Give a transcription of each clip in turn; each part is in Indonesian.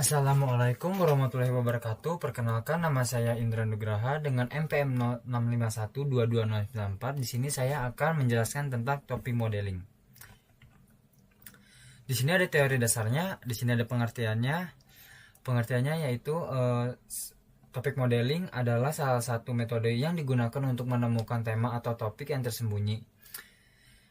Assalamualaikum warahmatullahi wabarakatuh. Perkenalkan, nama saya Indra Nugraha dengan NPM 06512294. Di sini saya akan menjelaskan tentang topik modeling. Di sini ada teori dasarnya, di sini ada pengertiannya. Pengertiannya yaitu topik modeling adalah salah satu metode yang digunakan untuk menemukan tema atau topik yang tersembunyi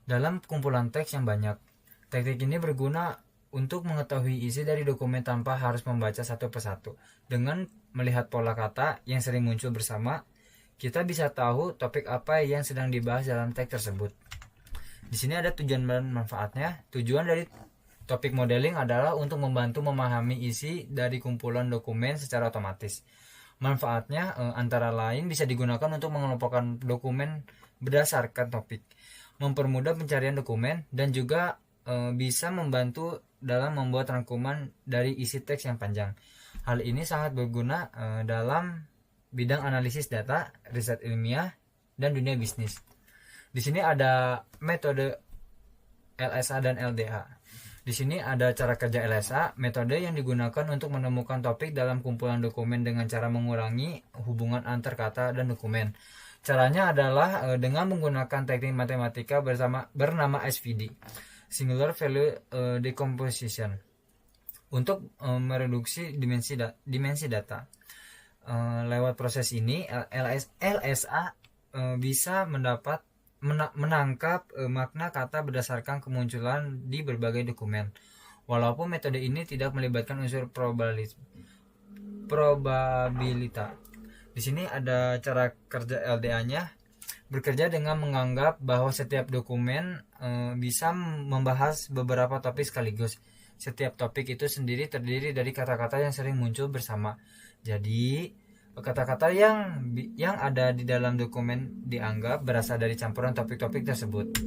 dalam kumpulan teks yang banyak. Teknik ini berguna untuk mengetahui isi dari dokumen tanpa harus membaca satu persatu. Dengan melihat pola kata yang sering muncul bersama, kita bisa tahu topik apa yang sedang dibahas dalam teks tersebut. Di sini ada tujuan dan manfaatnya. Tujuan dari topik modeling adalah untuk membantu memahami isi dari kumpulan dokumen secara otomatis. Manfaatnya antara lain bisa digunakan untuk mengelompokkan dokumen berdasarkan topik, mempermudah pencarian dokumen, dan juga bisa membantu dalam membuat rangkuman dari isi teks yang panjang. Hal ini sangat berguna dalam bidang analisis data, riset ilmiah, dan dunia bisnis. Di sini ada metode LSA dan LDA. Di sini ada cara kerja LSA, metode yang digunakan untuk menemukan topik dalam kumpulan dokumen dengan cara mengurangi hubungan antar kata dan dokumen. Caranya adalah dengan menggunakan teknik matematika bernama SVD, Singular Value Decomposition, untuk mereduksi dimensi data. Lewat proses ini, LSA bisa menangkap makna kata berdasarkan kemunculan di berbagai dokumen. Walaupun metode ini tidak melibatkan unsur probabilitas. Di sini ada cara kerja LDA-nya. Bekerja dengan menganggap bahwa setiap dokumen bisa membahas beberapa topik sekaligus. Setiap topik itu sendiri terdiri dari kata-kata yang sering muncul bersama. Jadi, kata-kata yang ada di dalam dokumen dianggap berasal dari campuran topik-topik tersebut.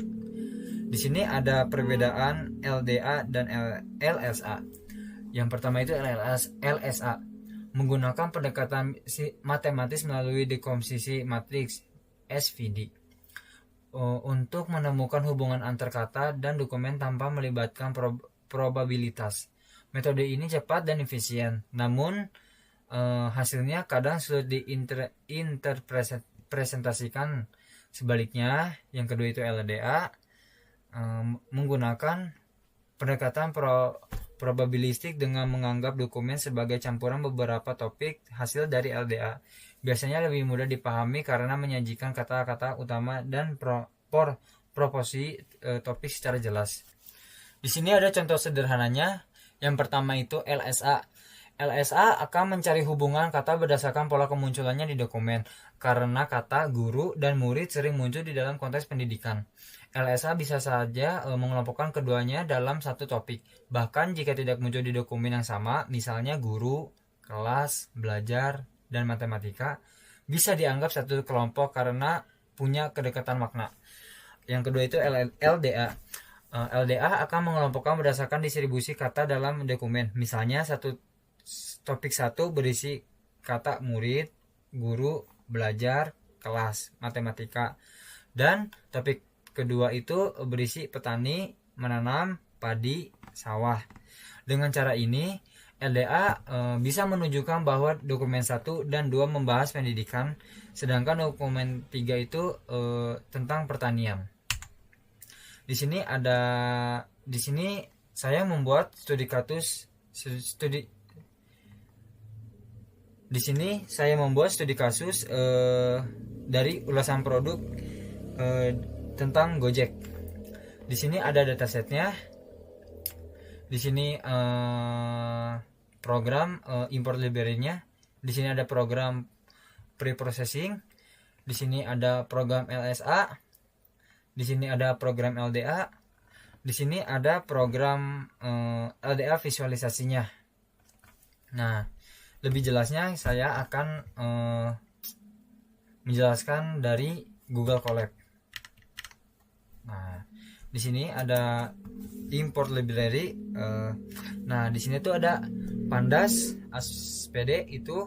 Di sini ada perbedaan LDA dan LSA. Yang pertama itu LSA, menggunakan pendekatan matematis melalui dekomposisi matriks SVD untuk menemukan hubungan antar kata dan dokumen tanpa melibatkan probabilitas. Metode ini cepat dan efisien, namun hasilnya kadang sulit diinterpretasikan. Sebaliknya, yang kedua itu LDA, menggunakan pendekatan probabilistik dengan menganggap dokumen sebagai campuran beberapa topik hasil dari LDA. Biasanya lebih mudah dipahami karena menyajikan kata-kata utama dan proporsi topik secara jelas. Di sini ada contoh sederhananya. Yang pertama itu LSA. LSA akan mencari hubungan kata berdasarkan pola kemunculannya di dokumen, karena kata guru dan murid sering muncul di dalam konteks pendidikan. LSA bisa saja mengelompokkan keduanya dalam satu topik, bahkan jika tidak muncul di dokumen yang sama, misalnya guru, kelas, belajar, dan matematika, bisa dianggap satu kelompok karena punya kedekatan makna. Yang kedua itu LDA. LDA akan mengelompokkan berdasarkan distribusi kata dalam dokumen. Misalnya topik 1 berisi kata murid, guru, belajar, kelas, matematika. Dan topik kedua itu berisi petani, menanam, padi, sawah. Dengan cara ini, LDA bisa menunjukkan bahwa dokumen 1 dan 2 membahas pendidikan, sedangkan dokumen 3 itu tentang pertanian. Di sini saya membuat studi kasus dari ulasan produk tentang Gojek. Di sini ada datasetnya. Di sini program import library-nya. Di sini ada program pre-processing. Di sini ada program LSA. Di sini ada program LDA. Di sini ada program LDA visualisasinya. Nah, lebih jelasnya saya akan menjelaskan dari Google Colab. Nah, di sini ada import library. Nah, di sini tuh ada Pandas SPD itu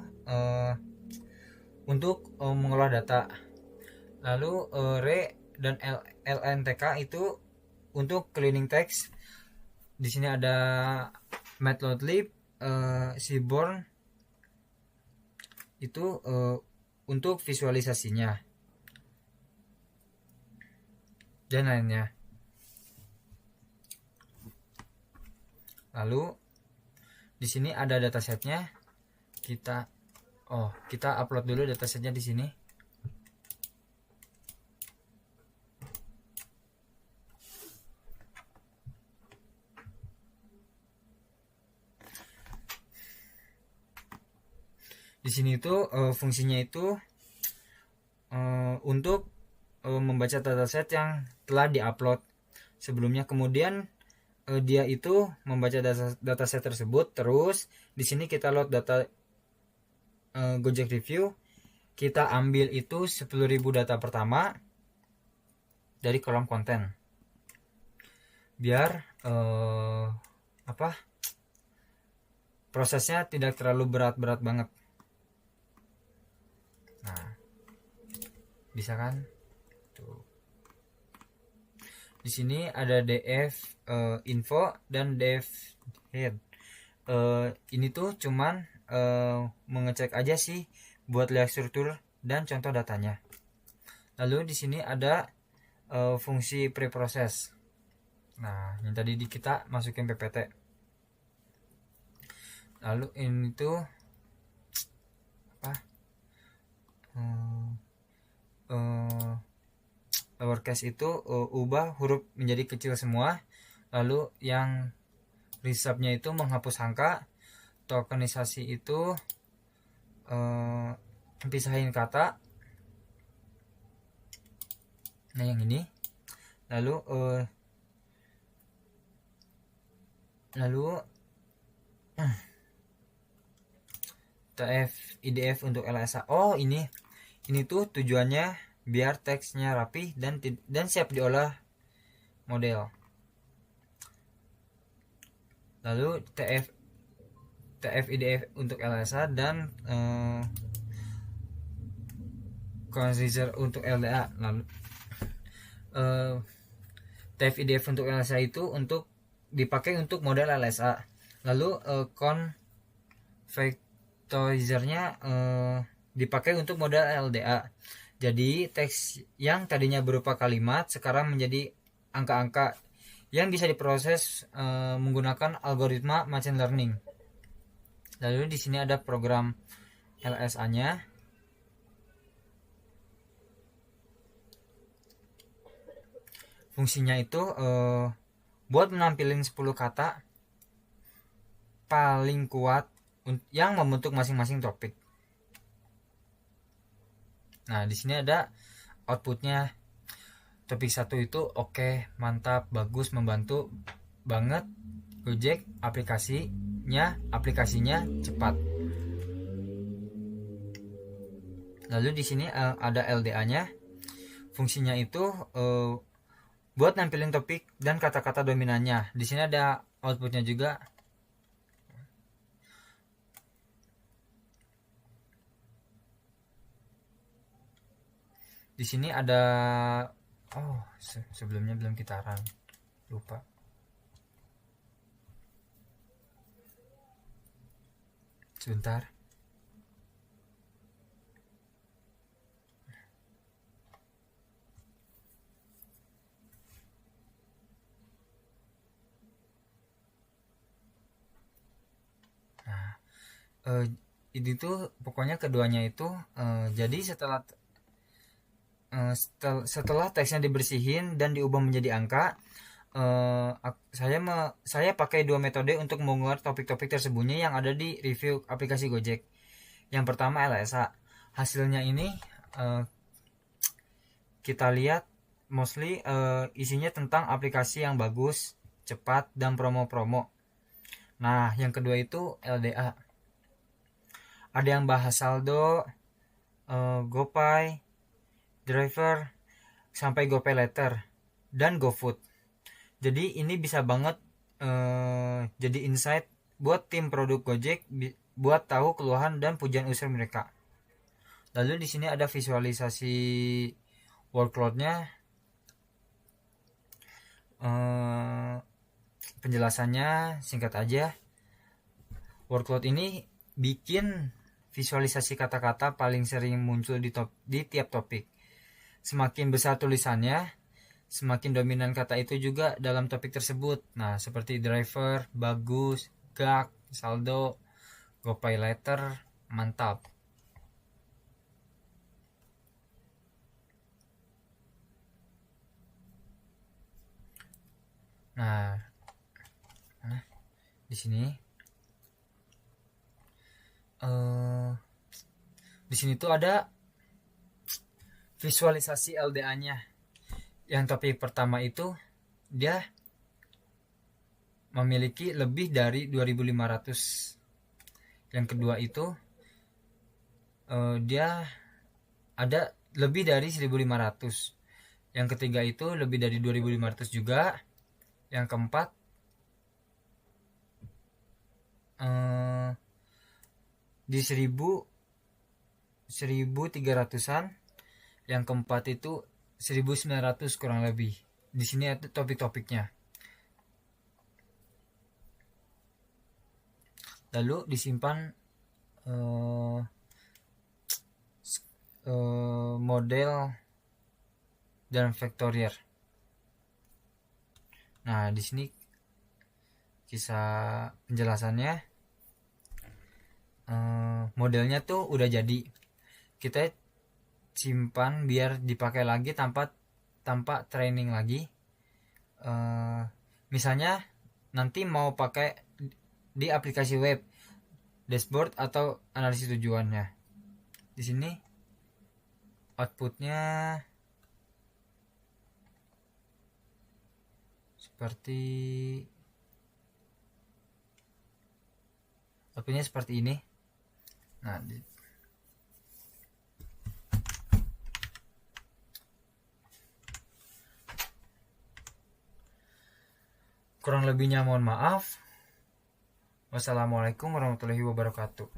untuk mengolah data. Lalu RE dan LNTK itu untuk cleaning text. Di sini ada Matplotlib Seaborn itu untuk visualisasinya dan lainnya. Lalu di sini ada datasetnya. Kita upload dulu datasetnya di sini. Di sini itu fungsinya itu untuk membaca dataset yang telah diupload sebelumnya. Kemudian dia itu membaca dataset tersebut. Terus di sini kita load data Gojek Review. Kita ambil itu 10.000 data pertama dari kolom konten. Biar prosesnya tidak terlalu berat-berat banget. Nah, bisa kan? Tuh. Di sini ada df info dan df head. Ini tuh cuman mengecek aja sih buat lihat struktur dan contoh datanya. Lalu di sini ada fungsi preproses. Nah, yang tadi kita masukin PPT. Lalu ini tuh lowercase itu ubah huruf menjadi kecil semua. Lalu yang resubnya itu menghapus angka. Tokenisasi itu pisahin kata. Nah, yang ini. Lalu TF IDF untuk LSA. Ini tuh tujuannya biar teksnya rapi dan siap diolah model. Lalu TF IDF untuk LSA dan consider untuk LDA. Lalu TF IDF untuk LSA itu untuk dipakai untuk model LSA. Lalu converternya dipakai untuk model LDA. Jadi teks yang tadinya berupa kalimat sekarang menjadi angka-angka yang bisa diproses menggunakan algoritma machine learning. Lalu di sini ada program LSA-nya. Fungsinya itu buat menampilkan 10 kata paling kuat yang membentuk masing-masing topik. Nah, di sini ada outputnya. Topik 1 itu oke, mantap, bagus, membantu banget. Gojek aplikasinya cepat. Lalu di sini ada LDA-nya. Fungsinya itu buat nampilin topik dan kata-kata dominannya. Di sini ada outputnya juga. Di sini ada sebelumnya belum kita run, lupa. Sebentar. Nah, ini tuh pokoknya keduanya itu jadi setelah teksnya dibersihin dan diubah menjadi angka, saya pakai dua metode untuk mengular topik-topik tersembunyi yang ada di review aplikasi Gojek. Yang pertama LSA. Hasilnya ini kita lihat mostly isinya tentang aplikasi yang bagus, cepat, dan promo-promo. Nah, yang kedua itu LDA. Ada yang bahas saldo, GoPay, driver, sampai GoPay Later, dan GoFood. Jadi ini bisa banget jadi insight buat tim produk Gojek buat tahu keluhan dan pujian user mereka. Lalu di sini ada visualisasi workload-nya. Penjelasannya singkat aja. Workload ini bikin visualisasi kata-kata paling sering muncul di tiap topik. Semakin besar tulisannya, semakin dominan kata itu juga dalam topik tersebut. Nah, seperti driver, bagus, gak, saldo, gopay letter, mantap. Nah, di sini di sini tuh ada visualisasi LDA-nya. Yang topik pertama itu dia memiliki lebih dari 2500. Yang kedua itu dia ada lebih dari 1500. Yang ketiga itu lebih dari 2500 juga. Yang keempat di 1300-an. Yang keempat itu 1900 kurang lebih. Di sini ada topik-topiknya. Lalu disimpan model dan vektorier. Nah, di sini kisah penjelasannya. Modelnya tuh udah jadi, kita simpan biar dipakai lagi tanpa training lagi. Misalnya nanti mau pakai di aplikasi web, dashboard atau analisis tujuannya. Di sini outputnya seperti ini. Nah, kurang lebihnya mohon maaf. Wassalamualaikum warahmatullahi wabarakatuh.